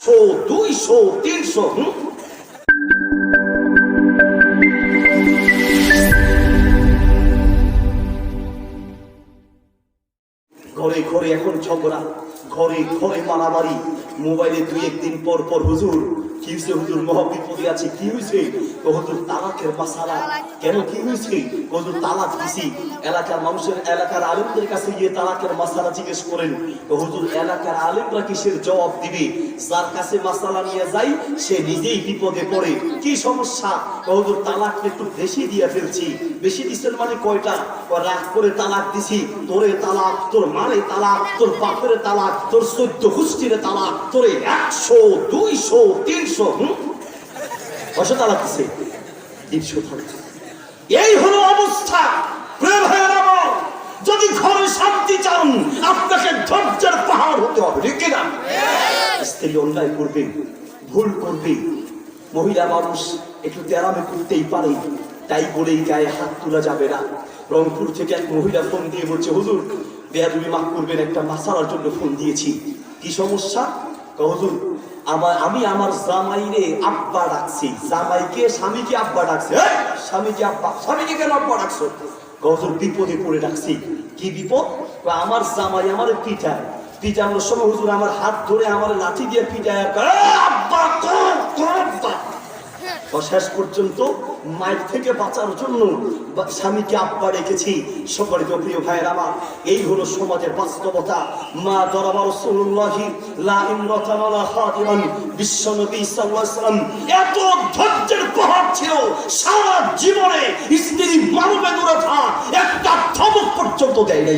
200 300 ঘরে ঘরে এখন ঝগড়া, ঘরে ঘরে মারামারি, মোবাইলে 2-1 দিন পর পর হুজুর কি হয়েছে, হুজুর মহা বিপদে আছে, কি হয়েছে, হুজুর তালাকের মাসালা, কেন কি হয়েছে, হুজুর তালাক দিছি। এলাকার মানুষের, এলাকার আলেমদের কাছে গিয়ে তালাকের মাসালা জিজ্ঞেস করেন, হুজুর এলাকার আলেমরা কিসের জবাব দিবে, যার কাছে মাসালা নিয়ে যাই সে নিজেই বিপদে পড়ে। কি সমস্যা, হুজুর তালাক একটু বেশি দিয়ে ফেলছি। বেশি দিচ্ছেন মানে কয়টা, রাগ করে তালাক দিছি, তোরে তালাক, তোর মারে তালাক, তোর বাপের তালাক, তোর 14 গোষ্ঠীর তালাক, তোরে 100 200 300 কত তালাক দিছে, 300 তালাক। এই হলো অবস্থা। প্রিয় ভাইয়েরা আমার, যদি ঘরে শান্তি চান আপনাকে ধৈর্যের পাহাড় হতে হবে, ঠিক না? স্ত্রী অন্যায় করবে, ভুল করবে, মহিলা মানুষ একটু তেরামে করতেই পারে, তাই বলেই গায়ে হাত তোলা যাবে না। রংপুর থেকে এক মহিলা ফোন দিয়ে বলছে, হুজুর বেয়াদবি মাফ করবেন, একটা মাসালার জন্য ফোন দিয়েছি। কি সমস্যা? হুজুর আমি আমার জামাইরে আব্বা ডাকছি। জামাইকে স্বামীকে আব্বা ডাকছে। স্বামীকে আব্বা, স্বামীকে কেন আব্বা ডাকছো? হুজুর বিপদে পড়ে ডাকছি। কি বিপদ? আমার জামাই আমার পিঠায়, পিটানোর সময় হুজুর আমার হাত ধরে আমার লাঠি দিয়ে পিটায়, আব্বা আব্বা। শেষ পর্যন্ত মায়ের থেকে বাঁচার জন্য স্বামীকে আব্বা রেখেছি। সকলের প্রিয় ভাইয়ের আমার, এই হলো সমাজের বাস্তবতা। মা দরাবা রাসূলুল্লাহি লা ইমরাতান ওয়ালা খাদিমান, বিশ্বনবী সাল্লাল্লাহু আলাইহি ওয়াসাল্লাম এত ধৈর্যের পাহাড় ছিল, সারা জীবনে স্ত্রী মানবে দূরে থাক একটা ধমক পর্যন্ত দেয় নাই।